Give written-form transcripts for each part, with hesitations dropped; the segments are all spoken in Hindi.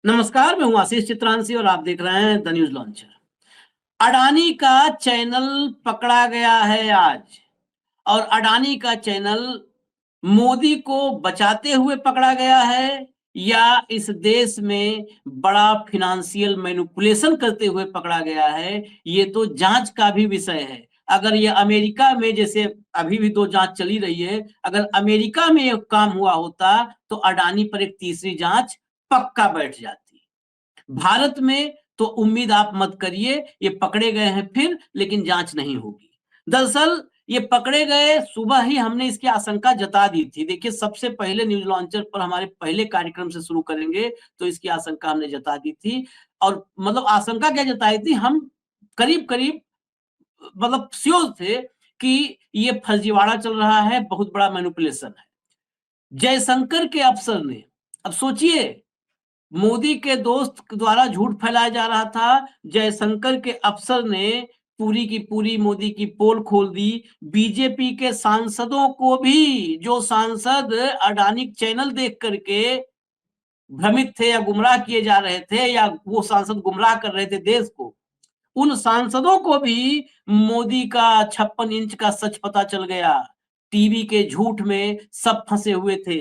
नमस्कार, मैं हूं आशीष चित्रांशी और आप देख रहे हैं द न्यूज लॉन्चर। अडानी का चैनल पकड़ा गया है आज, और अडानी का चैनल मोदी को बचाते हुए पकड़ा गया है या इस देश में बड़ा फिनेंशियल मैनिपुलेशन करते हुए पकड़ा गया है, ये तो जांच का भी विषय है। अगर ये अमेरिका में, जैसे अभी भी 2 जांच चली रही है, अगर अमेरिका में ये काम हुआ होता तो अडानी पर एक तीसरी जांच पक्का बैठ जाती। भारत में तो उम्मीद आप मत करिए, ये पकड़े गए हैं फिर, लेकिन जांच नहीं होगी। दरअसल ये पकड़े गए, सुबह ही हमने इसकी आशंका जता दी थी। देखिए, सबसे पहले न्यूज लॉन्चर पर हमारे पहले कार्यक्रम से शुरू करेंगे तो इसकी आशंका हमने जता दी थी। और मतलब आशंका क्या जताई थी, हम करीब करीब मतलब श्योर थे कि ये फर्जीवाड़ा चल रहा है, बहुत बड़ा मैनिपुलेशन है। जयशंकर के अफसर ने, अब सोचिए, मोदी के दोस्त द्वारा झूठ फैलाया जा रहा था, जयशंकर के अफसर ने पूरी की पूरी मोदी की पोल खोल दी। बीजेपी के सांसदों को भी, जो सांसद अडानी चैनल देख करके भ्रमित थे या गुमराह किए जा रहे थे, या वो सांसद गुमराह कर रहे थे देश को, उन सांसदों को भी मोदी का 56 इंच का सच पता चल गया। टीवी के झूठ में सब फंसे हुए थे।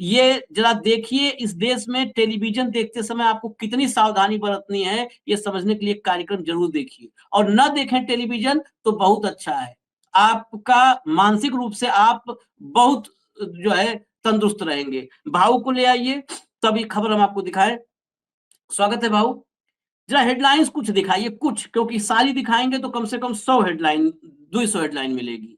ये जरा देखिए, इस देश में टेलीविजन देखते समय आपको कितनी सावधानी बरतनी है, ये समझने के लिए कार्यक्रम जरूर देखिए। और न देखें टेलीविजन तो बहुत अच्छा है, आपका मानसिक रूप से आप बहुत जो है तंदुरुस्त रहेंगे। भाऊ को ले आइए, तभी खबर हम आपको दिखाएं। स्वागत है भाऊ। जरा हेडलाइंस कुछ दिखाइए, कुछ, क्योंकि सारी दिखाएंगे तो कम से कम 100 हेडलाइन, 200 हेडलाइन मिलेगी।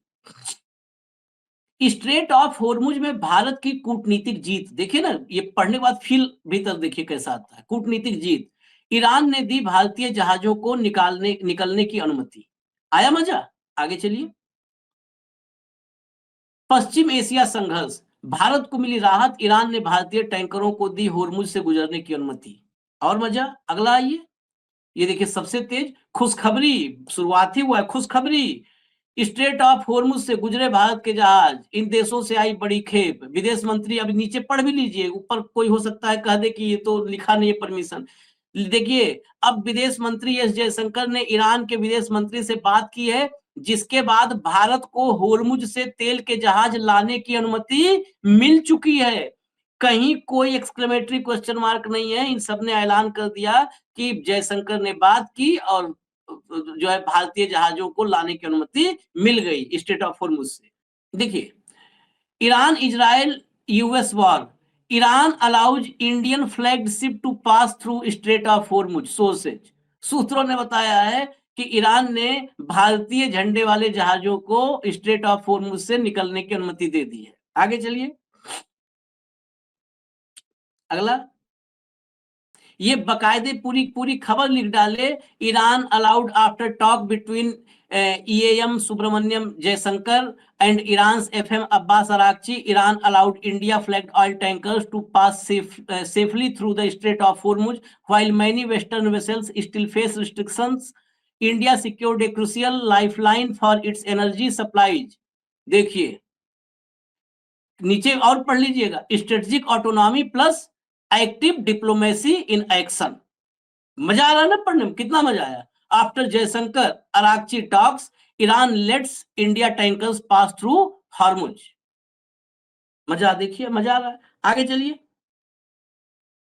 स्ट्रेट ऑफ होर्मुज में भारत की कूटनीतिक जीत, देखिए ना, ये पढ़ने के बाद फील भीतर देखिए कैसा आता है। कूटनीतिक जीत, ईरान ने दी भारतीय जहाजों को निकलने की अनुमति। आया मजा? आगे चलिए। पश्चिम एशिया संघर्ष, भारत को मिली राहत, ईरान ने भारतीय टैंकरों को दी होर्मुज से गुजरने की अनुमति। और मजा, अगला आइए। ये देखिए सबसे तेज खुशखबरी, शुरुआत ही हुआ है, खुशखबरी। स्ट्रेट ऑफ होर्मुज से गुजरे भारत के जहाज, इन देशों से आई बड़ी खेप। विदेश मंत्री, अभी नीचे पढ़ भी लीजिए, ऊपर कोई हो सकता है कह दे कि ये तो लिखा नहीं है परमिशन। देखिए, अब विदेश मंत्री एस जयशंकर ने ईरान के विदेश मंत्री से बात की है, जिसके बाद भारत को होर्मुज से तेल के जहाज लाने की अनुमति मिल चुकी है। कहीं कोई एक्सक्लेमेटरी क्वेश्चन मार्क नहीं है, इन सब ने ऐलान कर दिया कि जयशंकर ने बात की और जो है भारतीय जहाजों को लाने की अनुमति मिल गई स्ट्रेट ऑफ होर्मुज से। देखिए, Iran Israel US war, Iran allows Indian flagged ship to pass through Strait of Hormuz, sources. सूत्रों ने बताया है कि ईरान ने भारतीय झंडे वाले जहाजों को स्ट्रेट ऑफ होर्मुज से निकलने की अनुमति दे दी है। आगे चलिए, अगला। ये बकायदे पूरी पूरी खबर लिख डाले। Iran allowed after talk between EM Subrahmanyam Jaishankar and Iran FM Abbas Araghchi, Iran allowed India flagged oil tankers to pass safely through the Strait of Hormuz while many western vessels still face restrictions. India secured a crucial lifeline for its energy supplies. देखिए नीचे और पढ़ लीजिएगा, strategic autonomy plus active diplomacy in action. मजा आ रहा है ना पढ़ने में, कितना मजा आया। After Jaishankar Araghchi talks, Iran let's India tankers pass through Hormuz. मजा देखिए, मजा आ रहा है। आगे चलिए।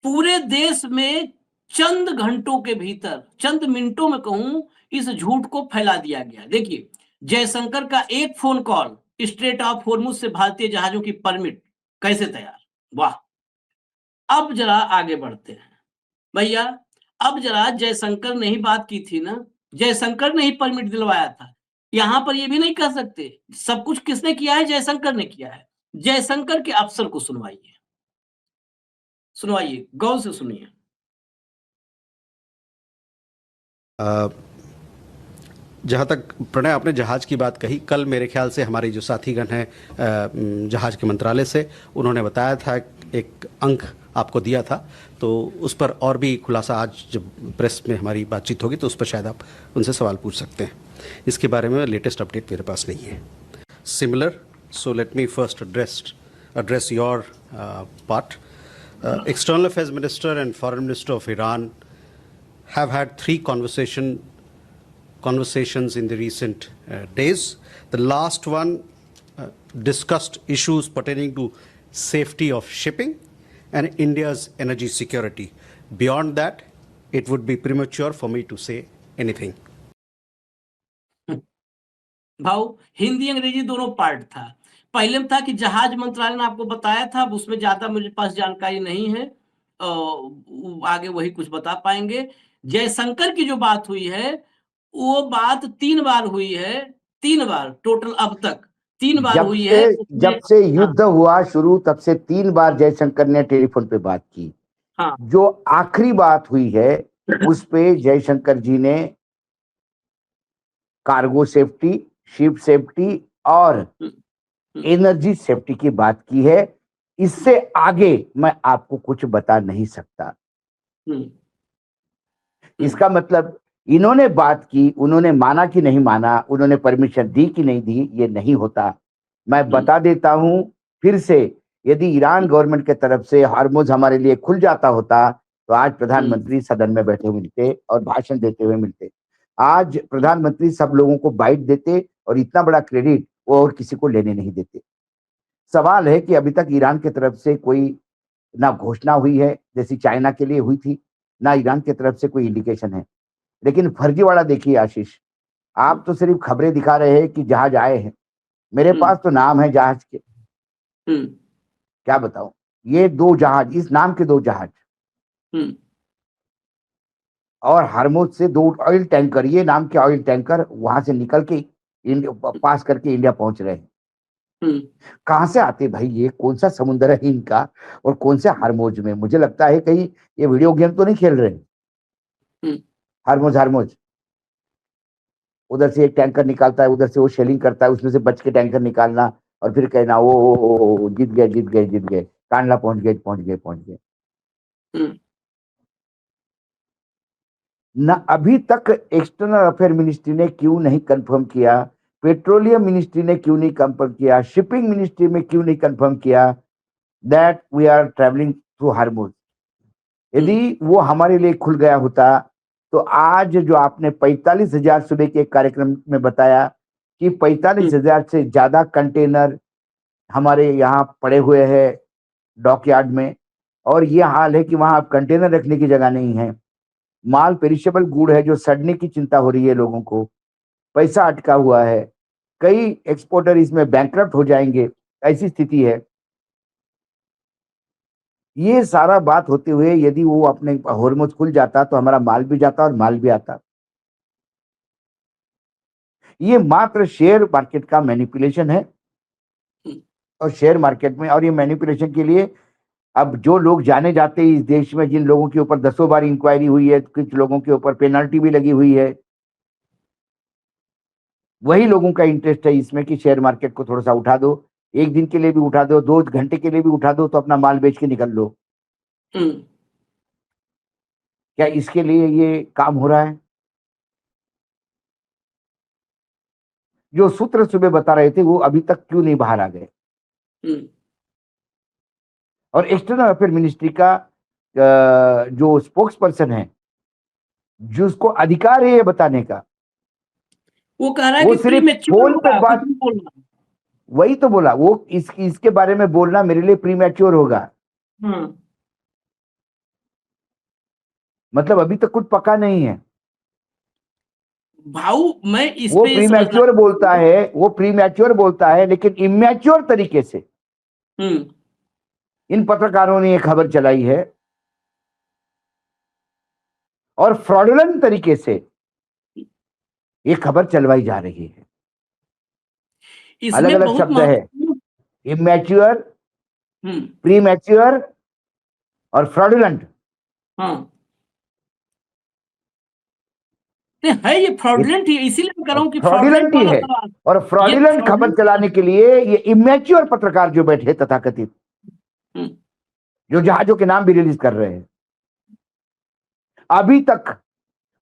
पूरे देश में चंद घंटों के भीतर, चंद मिनटों में कहूं, इस झूठ को फैला दिया गया। देखिए, जयशंकर का एक phone call, straight of Hormuz से भारतीय जहाजों की परमिट कैसे तैयार। वाह। अब जरा आगे बढ़ते हैं भैया। अब जरा जयशंकर ने ही बात की थी ना, जयशंकर ने ही परमिट दिलवाया था। यहां पर ये भी नहीं कह सकते सब कुछ किसने किया है, जयशंकर ने किया है। जयशंकर के अफसर को सुनवाइए, सुनवाइए, गौर से सुनिए। जहाँ तक प्रणय आपने जहाज की बात कही, कल मेरे ख्याल से हमारे जो साथीगण हैं जहाज के मंत्रालय से, उन्होंने बताया था, एक अंक आपको दिया था, तो उस पर और भी खुलासा आज जब प्रेस में हमारी बातचीत होगी तो उस पर शायद आप उनसे सवाल पूछ सकते हैं। इसके बारे में लेटेस्ट अपडेट मेरे पास नहीं है। Similar, so let me first address your part. External Affairs Minister and Foreign Minister of Iran have had three conversations in the recent days. The last one discussed issues pertaining to safety of shipping and India's energy security. Beyond that, it would be premature for me to say anything. भाव हिंदी अंग्रेजी दोनों पार्ट था। पहले में था कि जहाज मंत्रालय ने आपको बताया था, उसमें ज्यादा मेरे पास जानकारी नहीं है, आगे वही कुछ बता पाएंगे। जयशंकर की जो बात हुई है वो बात 3 बार हुई है, 3 बार टोटल अब तक 3 बार हुई है। जब से युद्ध हुआ शुरू तब से 3 बार जयशंकर ने टेलीफोन पे बात की। हाँ। जो आखिरी बात हुई है उस पे जयशंकर जी ने कार्गो सेफ्टी, शिप सेफ्टी और एनर्जी सेफ्टी की बात की है। इससे आगे मैं आपको कुछ बता नहीं सकता। इसका मतलब इन्होंने बात की, उन्होंने माना कि नहीं माना, उन्होंने परमिशन दी कि नहीं दी, ये नहीं होता। मैं बता देता हूं फिर से, यदि ईरान गवर्नमेंट के तरफ से हार्मुज हमारे लिए खुल जाता होता तो आज प्रधानमंत्री सदन में बैठे हुए मिलते और भाषण देते हुए मिलते। आज प्रधानमंत्री सब लोगों को बाइट देते और इतना बड़ा क्रेडिट वो और किसी को लेने नहीं देते। सवाल है कि अभी तक ईरान की तरफ से कोई ना घोषणा हुई है जैसी चाइना के लिए हुई थी, ना ईरान की तरफ से कोई इंडिकेशन है। लेकिन फर्जीवाड़ा देखिए आशीष, आप तो सिर्फ खबरें दिखा रहे हैं कि जहाज आए हैं, मेरे पास तो नाम है जहाज के। क्या बताऊं, ये 2 जहाज, इस नाम के 2 जहाज और हार्मुज से 2 ऑयल टैंकर, ये नाम के ऑयल टैंकर वहां से निकल के पास करके इंडिया पहुंच रहे हैं। कहां से आते भाई, ये कौन सा समुद्र है इनका और कौन से हार्मुज में? मुझे लगता है कहीं ये वीडियो गेम तो नहीं खेल रहे। हार्मुज उधर से एक टैंकर निकालता है, उधर से वो शेलिंग करता है, उसमें से बच के टैंकर निकालना और फिर कहना वो जीत गए, कांडला पहुंच गए। ना अभी तक एक्सटर्नल अफेयर मिनिस्ट्री ने क्यों नहीं कंफर्म किया, पेट्रोलियम मिनिस्ट्री ने क्यों नहीं कंफर्म किया, शिपिंग मिनिस्ट्री में क्यों नहीं कंफर्म किया that we are travelling through Hormuz. यदि वो हमारे लिए खुल गया होता तो आज जो आपने 45,000 सुबह के एक कार्यक्रम में बताया कि 45,000 से ज्यादा कंटेनर हमारे यहाँ पड़े हुए हैं डॉकयार्ड में, और ये हाल है कि वहां अब कंटेनर रखने की जगह नहीं है। माल पेरिशेबल गुड है जो सड़ने की चिंता हो रही है लोगों को, पैसा अटका हुआ है, कई एक्सपोर्टर इसमें बैंकरप्ट हो जाएंगे, ऐसी स्थिति है। ये सारा बात होते हुए यदि वो अपने हार्मुज खुल जाता तो हमारा माल भी जाता और माल भी आता। ये मात्र शेयर मार्केट का मैनिपुलेशन है और शेयर मार्केट में, और ये मैनिपुलेशन के लिए अब जो लोग जाने जाते हैं इस देश में, जिन लोगों के ऊपर 10 बार इंक्वायरी हुई है, कुछ लोगों के ऊपर पेनल्टी भी लगी हुई है, वही लोगों का इंटरेस्ट है इसमें कि शेयर मार्केट को थोड़ा सा उठा दो, 1 दिन के लिए भी उठा दो, 2 घंटे के लिए भी उठा दो, तो अपना माल बेच के निकल लो। क्या इसके लिए ये काम हो रहा है? जो सूत्र सुबह बता रहे थे वो अभी तक क्यों नहीं बाहर आ गए? और एक्सटर्नल अफेयर मिनिस्ट्री का जो स्पोक्स पर्सन है, जिसको अधिकार है ये बताने का, वो कह रहा है वो कि सिर्फ फोन पे बात, वही तो बोला वो, इसके बारे में बोलना मेरे लिए प्रीमैच्योर होगा। मतलब अभी तक कुछ पका नहीं है भाऊ। मैं इस वो पे प्रीमैच्योर बोलता है, लेकिन इमैच्योर तरीके से इन पत्रकारों ने ये खबर चलाई है और फ्रॉडुलेंट तरीके से ये खबर चलवाई जा रही है। अलग अलग शब्द है, इमैच्योर, प्रीमैच्योर और फ्रॉडुलेंट। है ये फ्रॉडुलेंट ही, इसीलिए मैं कह रहा हूं कि फ्रॉडुलेंट ही है। और फ्रॉडुलेंट खबर चलाने के लिए ये इमैच्योर पत्रकार जो बैठे तथाकथित, जो जहाजों के नाम भी रिलीज कर रहे हैं, अभी तक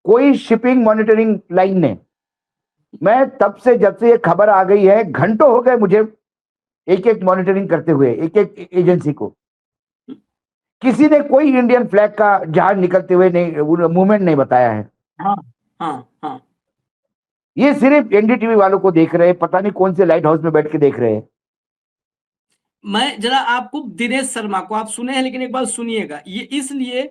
कोई शिपिंग मॉनिटरिंग लाइन ने, मैं तब से जब से ये खबर आ गई है घंटों हो गए मुझे एक एक मॉनिटरिंग करते हुए एक एक एजेंसी को, किसी ने कोई इंडियन फ्लैग का जहाज निकलते हुए नहीं, मूवमेंट नहीं बताया है। हाँ हाँ हाँ। ये सिर्फ एनडीटीवी वालों को देख रहे हैं, पता नहीं कौन से लाइट हाउस में बैठ के देख रहे हैं। मैं जरा आपको दिनेश शर्मा को आप सुने हैं, लेकिन एक बार सुनिएगा, ये इसलिए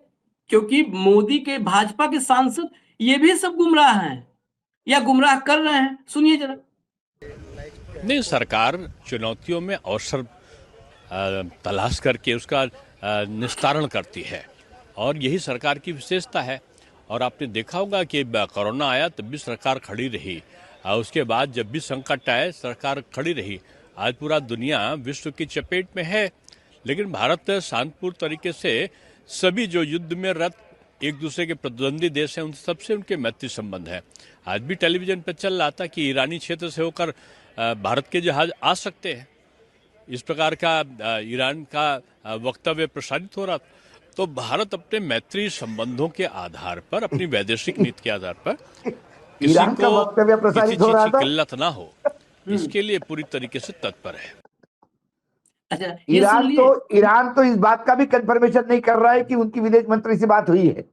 क्योंकि मोदी के भाजपा के सांसद ये भी सब गुमराह हैं या गुमराह कर रहे हैं। सुनिए जरा। नहीं, सरकार चुनौतियों में अवसर तलाश करके उसका निस्तारण करती है और यही सरकार की विशेषता है। और आपने देखा होगा कि कोरोना आया तब भी सरकार खड़ी रही, उसके बाद जब भी संकट आए सरकार खड़ी रही। आज पूरा दुनिया विश्व की चपेट में है, लेकिन भारत शांतिपूर्ण तरीके से सभी जो युद्ध में रत एक दूसरे के प्रतिद्वंदी देश हैं उन सबसे उनके मैत्री संबंध है। आज भी टेलीविजन पर चल रहा था कि ईरानी क्षेत्र से होकर भारत के जहाज आ सकते हैं, इस प्रकार का ईरान का वक्तव्य प्रसारित हो रहा था। तो भारत अपने मैत्री संबंधों के आधार पर, अपनी वैदेशिक नीति के आधार पर किसी ईरान का को वक्तव्य किसी प्रसारित हो चीज रहा की था। किल्लत ना हो, इसके लिए पूरी तरीके से तत्पर है। अच्छा, ये सुन लिए। ईरान तो इस बात का भी कंफर्मेशन नहीं कर रहा है कि उनकी विदेश मंत्री से बात हुई है।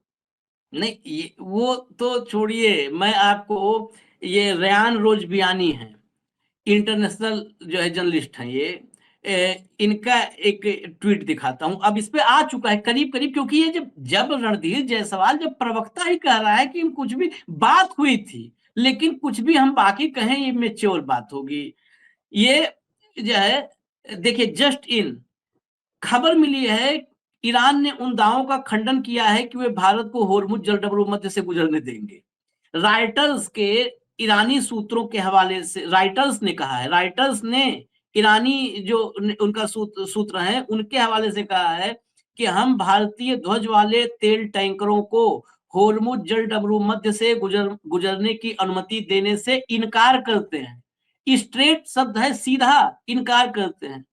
नहीं, ये वो तो छोड़िए, मैं आपको ये रेयान रोजबियानी है, इंटरनेशनल जो है जर्नलिस्ट हैं ये, इनका एक ट्वीट दिखाता हूं। अब इस पे आ चुका है करीब करीब, क्योंकि ये जब रणधीर जायसवाल जब प्रवक्ता ही कह रहा है कि कुछ भी बात हुई थी, लेकिन कुछ भी हम बाकी कहें ये मेच्योर बात होगी। ये जो है देखिए, जस्ट इन खबर मिली है, ईरान ने उन दावों का खंडन किया है कि वे भारत को होर्मुज जलडबरू मध्य से गुजरने देंगे। राइटर्स के ईरानी सूत्रों के हवाले से राइटर्स ने कहा है, राइटर्स ने ईरानी जो उनका सूत्र है उनके हवाले से कहा है कि हम भारतीय ध्वज वाले तेल टैंकरों को होर्मुज जलडबरू मध्य से गुजरने की अनुमति देने से इनकार करते हैं। स्ट्रेट शब्द है, सीधा इनकार करते हैं।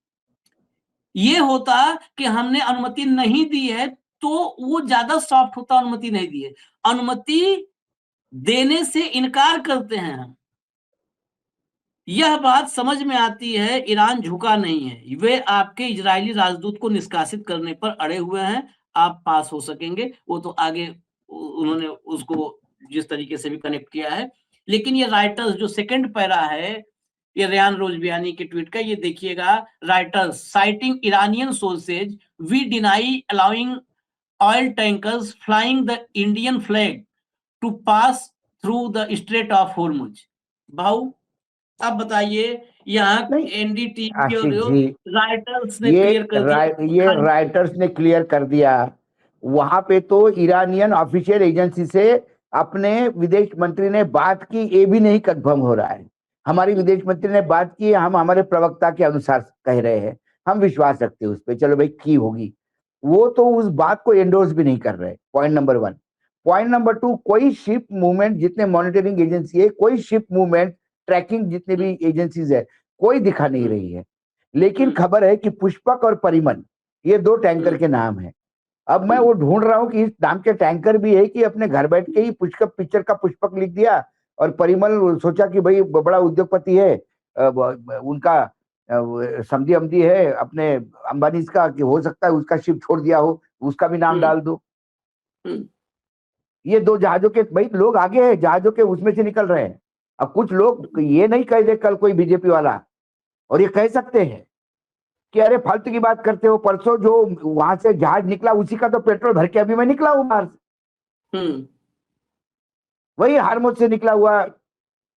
ये होता कि हमने अनुमति नहीं दी है तो वो ज्यादा सॉफ्ट होता, अनुमति नहीं दी है। अनुमति देने से इनकार करते हैं हम। यह बात समझ में आती है, ईरान झुका नहीं है, वे आपके इजरायली राजदूत को निष्कासित करने पर अड़े हुए हैं। आप पास हो सकेंगे, वो तो आगे उन्होंने उसको जिस तरीके से भी कनेक्ट किया है। लेकिन ये राइटर्स जो सेकंड पैरा है ये रेयान रोजबियानी के ट्वीट का, ये देखिएगा। Reuters citing Iranian sources, we deny allowing oil tankers flying the Indian flag to pass through the Strait of Hormuz. भाऊ अब बताइए, यहाँ नहीं, एनडीटीवी आशीष और जी, राइटर्स ने क्लियर कर दिया। ये राइटर्स ने क्लियर कर दिया। वहां पे तो ईरानियन ऑफिशियल एजेंसी से अपने विदेश मंत्री ने बात की, ये भी नहीं कंफर्म हो रहा है। हमारी विदेश मंत्री ने बात की, हम हमारे प्रवक्ता के अनुसार कह रहे हैं, हम विश्वास रखते हैं उस पर, चलो भाई की होगी। वो तो उस बात को एंडोर्स भी नहीं कर रहे। Point number 1। पॉइंट नंबर 2, कोई शिप मूवमेंट, जितने मॉनिटरिंग एजेंसी है, कोई शिप मूवमेंट ट्रैकिंग जितने भी एजेंसीज है, कोई दिखा नहीं रही है। लेकिन खबर है कि पुष्पक और परिमल ये 2 टैंकर के नाम है। अब मैं वो ढूंढ रहा हूं कि इस नाम के टैंकर भी है कि अपने घर बैठ के ही पुष्पक पिक्चर का पुष्पक लिख दिया, और परिमल सोचा कि भाई बड़ा उद्योगपति है, उनका समधी अमदी है अपने अंबानी का, कि हो सकता है उसका शिप छोड़ दिया हो, उसका भी नाम डाल दो। ये 2 जहाजों के भाई लोग आगे हैं, जहाजों के उसमें से निकल रहे हैं। अब कुछ लोग ये नहीं कह दे कल कोई बीजेपी वाला, और ये कह सकते हैं कि अरे फालतू की बात करते हो, परसों जो वहां से जहाज निकला उसी का तो पेट्रोल भर के अभी मैं निकला हूं बाहर से। वही हार्मुज से निकला हुआ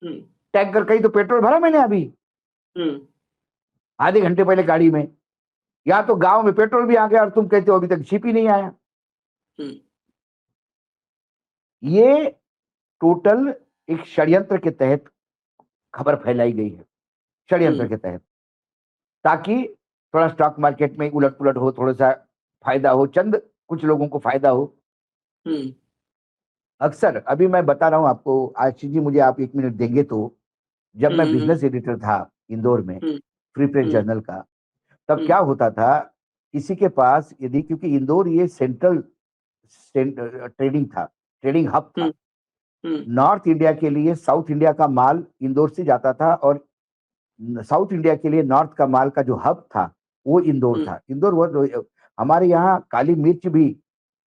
टैंकर का ही तो पेट्रोल भरा मैंने अभी आधे घंटे पहले गाड़ी में। या तो गांव में पेट्रोल भी आ गया और तुम कहते हो अभी तक शिप ही नहीं आया। ये टोटल एक षड्यंत्र के तहत खबर फैलाई गई है, षड्यंत्र के तहत, ताकि थोड़ा स्टॉक मार्केट में उलट पुलट हो, थोड़ा सा फायदा हो, चंद कुछ लोगों को फायदा हो। अक्सर अभी मैं बता रहा हूं आपको, आशीष जी मुझे आप 1 मिनट देंगे तो, जब मैं बिजनेस एडिटर था इंदौर में फ्री प्रेस जर्नल का, तब क्या होता था, किसी के पास यदि, क्योंकि इंदौर ये सेंट्रल ट्रेडिंग था, ट्रेडिंग हब था, नॉर्थ इंडिया के लिए साउथ इंडिया का माल इंदौर से जाता था, और साउथ इंडिया के लिए नॉर्थ का माल का जो हब था वो इंदौर था। इंदौर वो हमारे यहाँ काली मिर्च भी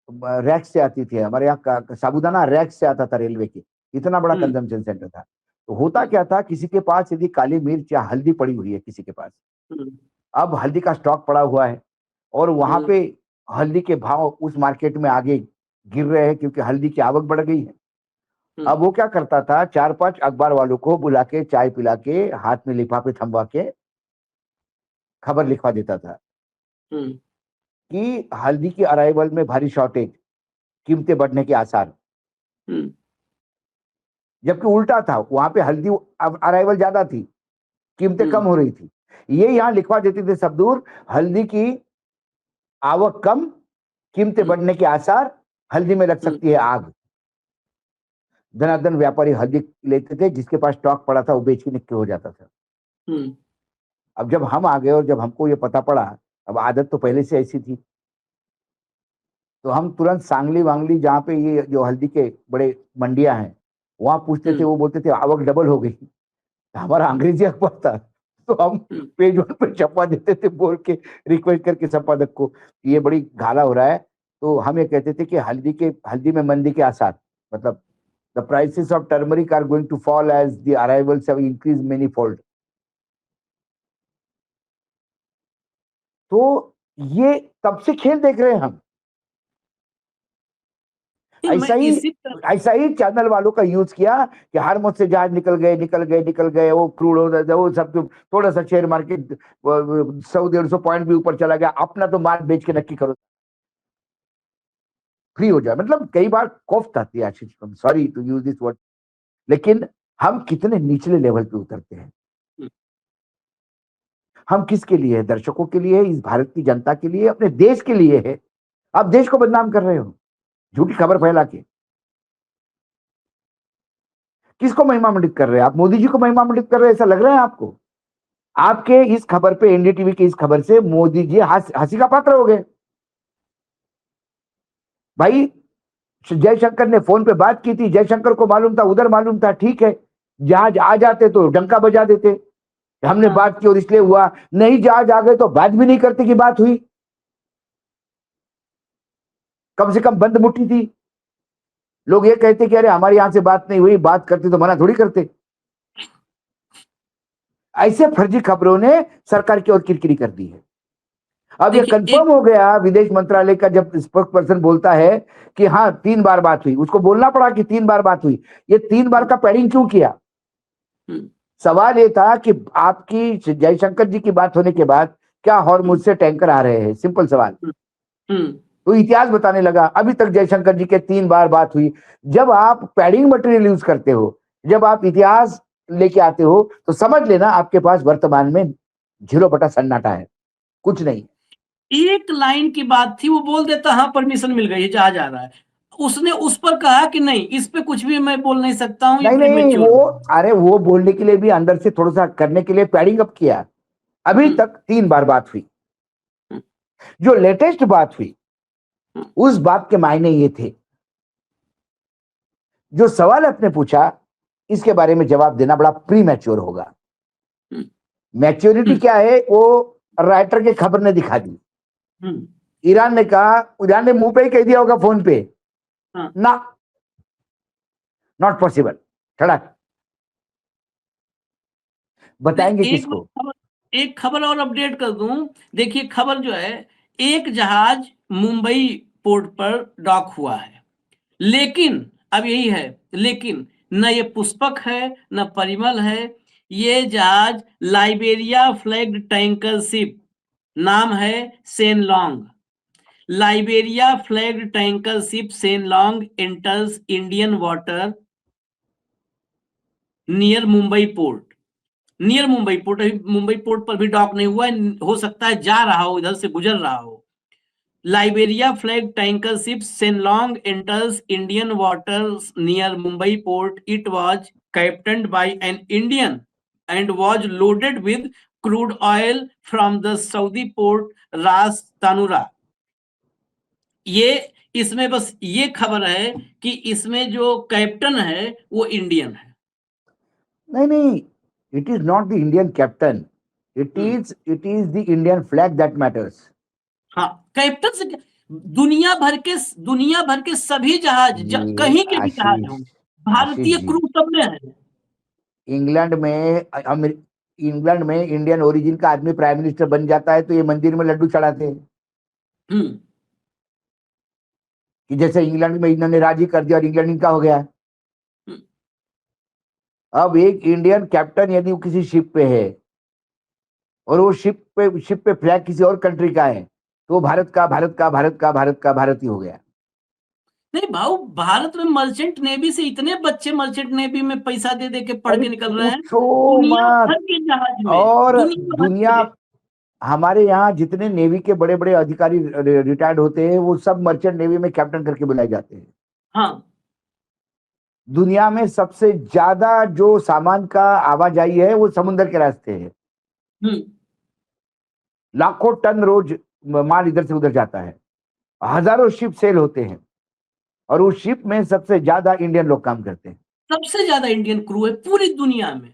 रैक से आती थी, हमारे यहाँ साबूदाना रैक से आता था रेलवे के, इतना बड़ा कंजम्पशन सेंटर था। तो होता क्या था, किसी के पास यदि काली मिर्च या हल्दी पड़ी हुई है किसी के पास, अब हल्दी का स्टॉक पड़ा हुआ है और वहां पे हल्दी के भाव उस मार्केट में आगे गिर रहे हैं क्योंकि हल्दी की आवक बढ़ गई है। अब वो क्या करता था, 4-5 अखबार वालों को बुला के चाय पिला के हाथ में लिफाफे थमवा के खबर लिखवा देता था कि हल्दी की अराइवल में भारी शॉर्टेज, कीमतें बढ़ने के आसार। जबकि उल्टा था, वहां पे हल्दी अराइवल ज्यादा थी, कीमतें कम हो रही थी। ये यहाँ लिखवा देते थे सबदूर, हल्दी की आवक कम, कीमतें बढ़ने के आसार, हल्दी में लग सकती है आग। धनाधन व्यापारी हल्दी लेते थे, जिसके पास स्टॉक पड़ा था वो बेच के निकल हो जाता था। अब जब हम आ गए और जब हमको ये पता पड़ा, अब आदत तो पहले से ऐसी थी, तो हम तुरंत सांगली वांगली जहाँ पे ये जो हल्दी के बड़े मंडियां हैं वहां पूछते थे, वो बोलते थे आवक डबल हो गई। हमारा अंग्रेजी अखबार था, तो हम पेज 1 पे छपवा देते थे, बोल के रिक्वेस्ट करके संपादक को ये बड़ी घाला हो रहा है। तो हम ये कहते थे कि हल्दी में मंदी के आसार, मतलब the prices of turmeric are going to fall as the arrivals have increase many fold. तो ये तब से खेल देख रहे हैं हम। ऐसा ही चैनल वालों का यूज किया कि हरमुझ से जहाज निकल गए, वो क्रूड वो सब, थोड़ा सा शेयर मार्केट 100-150 पॉइंट भी ऊपर चला गया, अपना तो माल बेच के नक्की करो, फ्री हो जाए। मतलब कई बार कोफ्त आती है, Ashish, sorry to use this word, लेकिन हम कितने निचले लेवल पे उतरते हैं। हम किसके लिए है? दर्शकों के लिए, इस भारत की जनता के लिए, अपने देश के लिए है। आप देश को बदनाम कर रहे हो झूठी खबर फैला के। किसको महिमा मंडित कर रहे हैं आप? मोदी जी को महिमा मंडित कर रहे हैं, ऐसा लग रहा है आपको? आपके इस खबर पे, एनडीटीवी की इस खबर से मोदी जी हंसी का पात्र हो गए। भाई जयशंकर ने फोन पे बात की थी, जयशंकर को मालूम था, उधर मालूम था, ठीक है, जहाज आ जाते तो डंका बजा देते, हमने बात की और इसलिए हुआ। नहीं जहाज आ गए तो बात भी नहीं करते कि बात हुई, कम से कम बंद मुट्ठी थी। लोग ये कहते कि अरे हमारे यहां से बात नहीं हुई, बात करते तो मना थोड़ी करते। ऐसे फर्जी खबरों ने सरकार की ओर किरकिरी कर दी है। अब ये कंफर्म हो गया, विदेश मंत्रालय का जब स्पोक्स पर्सन बोलता है कि हाँ 3 बार बात हुई, उसको बोलना पड़ा कि 3 बार बात हुई। ये 3 बार का पैडिंग क्यों किया? सवाल ये था कि आपकी जयशंकर जी की बात होने के बाद क्या हॉर्मुज से टैंकर आ रहे हैं? सिंपल सवाल। तो इतिहास बताने लगा, अभी तक जयशंकर जी के 3 बार बात हुई। जब आप पैडिंग मटेरियल यूज करते हो, जब आप इतिहास लेके आते हो, तो समझ लेना आपके पास वर्तमान में 0 सन्नाटा है, कुछ नहीं। एक लाइन की बात थी, वो बोल देता हाँ परमिशन मिल गई है, जहाज आ रहा है। उसने उस पर कहा कि नहीं, इस पे कुछ भी मैं बोल नहीं सकता हूँ, ये नहीं, वो बोलने के लिए भी अंदर से थोड़ा सा करने के लिए पैडिंग अप किया। अभी तक 3 बार बात हुई। जो लेटेस्ट बात हुई, उस बात के मायने ये थे। जो सवाल आपने पूछा, इसके बारे में जवाब देना बड़ा प्री मैच्योर होगा। मैच्योरिटी क्या है, वो राइटर के खबर ने दिखा दी। ईरान ने कहा, ईरान ने मुंह पे ही कह दिया होगा फोन पे, ना, नॉट पॉसिबल, ठड़क। बताएंगे किसको? एक खबर और अपडेट कर दूं। देखिए खबर जो है, एक जहाज मुंबई पोर्ट पर डॉक हुआ है, लेकिन अब यही है, लेकिन न ये पुष्पक है न परिमल है, ये जहाज लाइबेरिया फ्लैग्ड टैंकर शिप, नाम है Senlong. Liberia flagged tanker ship Senlong enters Indian water near Mumbai port. Near Mumbai port, Mumbai port पर भी डॉक नहीं हुआ है, हो सकता है जा रहा हो, इधर से गुजर रहा हो। Liberia flag tanker ship Shenlong enters Indian waters near Mumbai port. It was captained by an Indian and was loaded with crude oil from the Saudi port Ras Tanura. ये इसमें बस ये खबर है कि इसमें जो कैप्टन है वो इंडियन है। नहीं, it is not the Indian captain. It is the Indian flag that matters. हाँ, कैप्टन से दुनिया भर के सभी जहाज कहीं के भी जहाज आशीष हों, आशीष भारतीय जी, क्रू सब में है। इंग्लैंड में इंग्लैंड में इंडियन ओरिजिन का आदमी प्राइम मिनिस्टर बन जाता है तो ये मंदिर में लड्डू चढ़ाते हैं हम्म। कि जैसे इंग्लैंड में इन्होंने राजी कर दिया और इंग्लैंड इनका हो गया। हम्म। अब एक इंडियन कैप्टन यदि वो किसी शिप पे है और वो शिप पे फ्लैग किसी और कंट्री का है तो वो भारत ही हो गया। नहीं भाऊ, भारत में मर्चेंट नेवी से इतने बच्चे मर्चेंट नेवी में पैसा दे दे के पढ़ अरे के निकल रहे हैं, पूछो दुनिया भर मत। के जहाज में, और दुनिया भर दुनिया, के। हमारे यहाँ जितने नेवी के बड़े बड़े अधिकारी रिटायर्ड होते हैं वो सब मर्चेंट नेवी में कैप्टन करके बुलाए जाते हैं। हाँ, दुनिया में सबसे ज्यादा जो सामान का आवाजाही है वो समुद्र के रास्ते है। हम्म। लाखों टन रोज माल इधर से उधर जाता है, हजारों शिप सेल होते हैं और उस शिप में सबसे ज्यादा इंडियन लोग काम करते हैं। सबसे ज्यादा इंडियन क्रू है पूरी दुनिया में,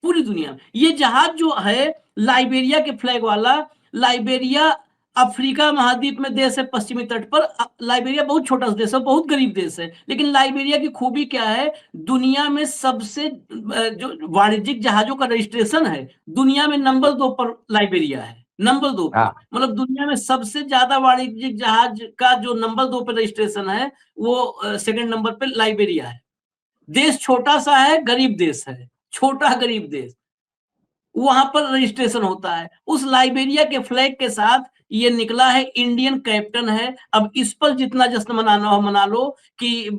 पूरी दुनिया में। ये जहाज जो है लाइबेरिया के फ्लैग वाला, लाइबेरिया अफ्रीका महाद्वीप में देश है, पश्चिमी तट पर। लाइबेरिया बहुत छोटा देश है, बहुत गरीब देश है, लेकिन लाइबेरिया की खूबी क्या है, दुनिया में सबसे जो वाणिज्यिक जहाजों का रजिस्ट्रेशन है, दुनिया में नंबर 2 पर लाइबेरिया है, नंबर 2 पर। हाँ, मतलब दुनिया में सबसे ज्यादा वाणिज्यिक जहाज का जो नंबर 2 पर रजिस्ट्रेशन है, वो सेकंड नंबर पे लाइबेरिया है। देश छोटा सा है, गरीब देश है, छोटा गरीब देश, वहां पर रजिस्ट्रेशन होता है। उस लाइबेरिया के फ्लैग के साथ ये निकला है, इंडियन कैप्टन है। अब इस पर जितना जश्न मनाना हो मना लो। कि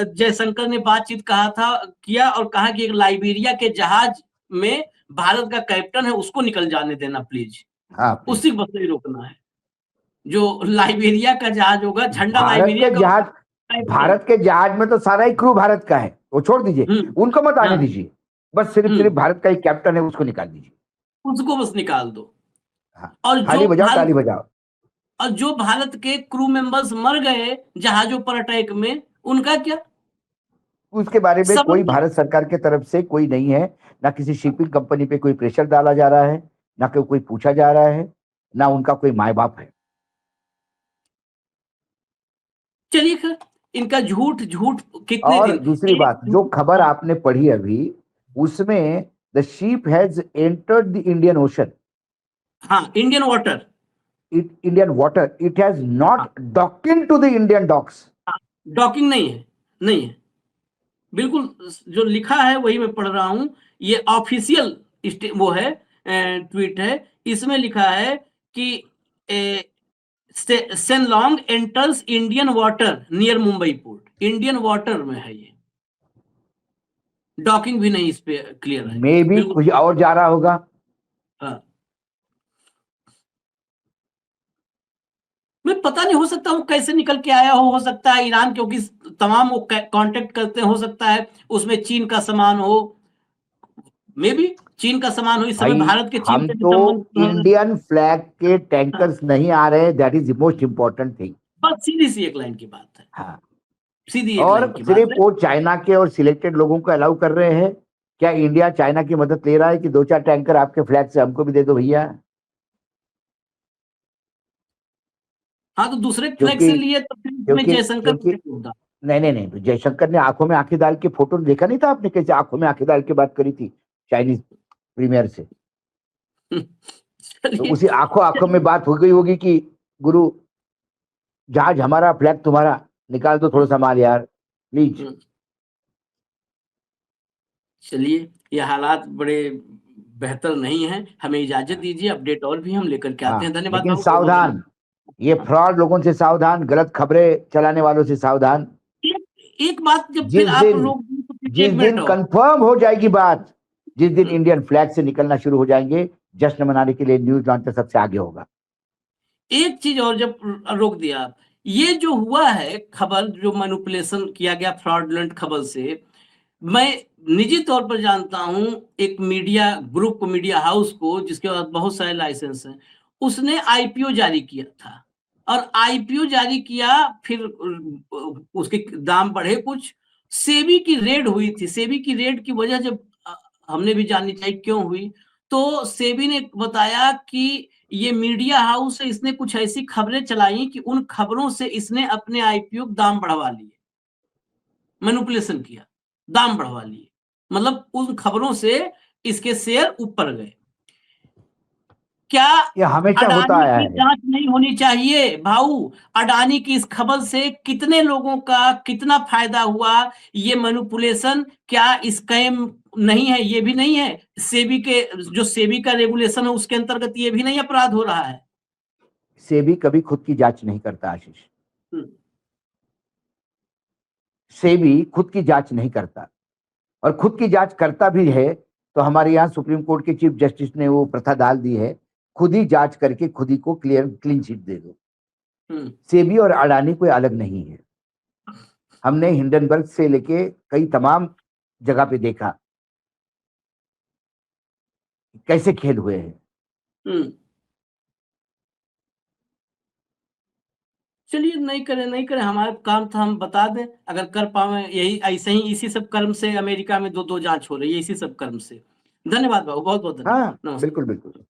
जयशंकर ने बातचीत किया और कहा कि एक लाइबेरिया के जहाज में भारत का कैप्टन है, उसको निकल जाने देना प्लीज, हाँ please। उसी बस नहीं रोकना है। जो लाइबेरिया का जहाज होगा, झंडा भारत लाइबेरिया के का जहाज कैप्टन। भारत के जहाज में तो सारा ही क्रू भारत का है, वो छोड़ दीजिए, उनको मत आने हाँ, दीजिए। बस सिर्फ भारत का ही कैप्टन है, उसको निकाल दीजिए। उसको बस निकाल दो। हाँ, और ताली बजाओ ताली बजाओ। जो भारत के क्रू मेंबर्स मर गए जहाजों पर अटैक में, उनका क्या? उसके बारे में कोई समझ। भारत सरकार के तरफ से कोई नहीं है, ना किसी शिपिंग कंपनी पे कोई प्रेशर डाला जा रहा है, ना कोई पूछा जा रहा है, ना उनका कोई माए बाप है। चलिए खैर, इनका झूठ झूठ कितने और दिन, दूसरी एक बात, जो खबर हाँ, आपने पढ़ी अभी, उसमें the ship has entered the Indian ocean, हाँ, Indian water, Indian water, it has हाँ, not docked into the Indian docks. हाँ, डॉकिंग नहीं है, नहीं है, बिल्कुल। जो लिखा है वही मैं पढ़ रहा हूं, ये ऑफिशियल वो है, ट्वीट है। इसमें लिखा है कि Senlong enters Indian water near Mumbai port, Indian water में है ये, डॉकिंग भी नहीं इस पे क्लियर है, मे भी बिल्कुल। कुछ और जा रहा होगा। हाँ, मैं पता नहीं, हो सकता वो कैसे निकल के आया हो सकता है ईरान, क्योंकि तमाम वो कांटेक्ट करते हैं, हो सकता है उसमें चीन का सामान हो, मे भी चीन का सामान हो। इस समय भाई, भारत के चीन हम से भी तो संबंध है। इंडियन फ्लैग के हाँ, टैंकर्स नहीं आ रहे, that is the most important thing. बस सीधी सी एक लाइन की बात है, हाँ, सीधी एक और लाइन की बात सिर्फ है। वो चाइना के और सिलेक्टेड लोगों को अलाउ कर रहे हैं। क्या इंडिया चाइना की मदद ले रहा है कि 2-4 टैंकर आपके फ्लैग से हमको भी दे दो भैया? हाँ, तो दूसरे फ्लैग क्योंकि से लिए तो फिर इसमें क्योंकि जयशंकर क्योंकि का होगा। नहीं नहीं नहीं, तो जयशंकर ने आंखों में आंखें डाल के फोटो देखा नहीं था आपने, कैसे आंखों में आंखें डाल के बात करी थी चाइनीज प्रीमियर से? तो चलिए, उसी आंखों आंखों में बात हो गई होगी कि गुरु, जहाज हमारा फ्लैग तुम्हारा, निकाल दो थोड़ा सा माल यार प्लीज। चलिए, ये हालात बड़े बेहतर नहीं है, हमें इजाजत दीजिए, अपडेट और भी हम लेकर के आते हाँ, हैं। धन्यवाद लेकिन बाबू, बहुत बहुत सावधान, ये फ्रॉड लोगों से सावधान, गलत खबरें चलाने वालों से सावधान। एक बात जब फिर जिस आप दिन रोक दी तो फिर जिस एक मिनट दिन और। कंफर्म हो जाएगी बात, जिस दिन इंडियन फ्लैग से निकलना शुरू हो जाएंगे, जश्न मनाने के लिए न्यूज लॉन्चर सबसे आगे होगा। एक चीज और जब रोक दिया आप, ये जो हुआ है खबर, जो मैनिपुलेशन किया गया फ्रॉडलेंट खबर से, मैं निजी तौर पर जानता हूं एक मीडिया ग्रुप को, मीडिया हाउस को, जिसके पास बहुत सारे लाइसेंस हैं, उसने आईपीओ जारी किया था। और आईपीओ जारी किया, फिर उसके दाम बढ़े कुछ, सेबी की रेड हुई थी। सेबी की रेड की वजह जब हमने भी जाननी चाहिए क्यों हुई, तो सेबी ने बताया कि ये मीडिया हाउस है, इसने कुछ ऐसी खबरें चलाई कि उन खबरों से इसने अपने आईपीओ दाम बढ़वा लिए, मैनिपुलेशन किया, दाम बढ़वा लिए, मतलब उन खबरों से इसके शेयर ऊपर गए। क्या ये हमेशा होता अडानी आया की है। जांच नहीं होनी चाहिए भाऊ? अडानी की इस खबर से कितने लोगों का कितना फायदा हुआ? ये मैनिपुलेशन क्या स्कैम नहीं है? ये भी नहीं है? सेबी के जो सेबी का रेगुलेशन है उसके अंतर्गत ये भी नहीं अपराध हो रहा है? सेबी कभी खुद की जांच नहीं करता आशीष, हम्म, सेबी खुद की जांच नहीं करता, और खुद की जांच करता भी है तो हमारे यहाँ सुप्रीम कोर्ट के चीफ जस्टिस ने वो प्रथा डाल दी है, खुद ही जांच करके खुद ही को क्लीन चिट दे दो। सेबी और अडानी कोई अलग नहीं है। हमने हिंडनबर्ग से लेके कई तमाम जगह पे देखा कैसे खेल हुए हैं। चलिए नहीं करें, हमारा काम था हम बता दें, अगर कर पावे। यही ऐसे ही इसी सब कर्म से अमेरिका में 2-2 जांच हो रही है, इसी सब कर्म से। धन्यवाद बाबू, बहुत बहुत धन्यवाद। हाँ नमस्कार। बिल्कुल बिल्कुल।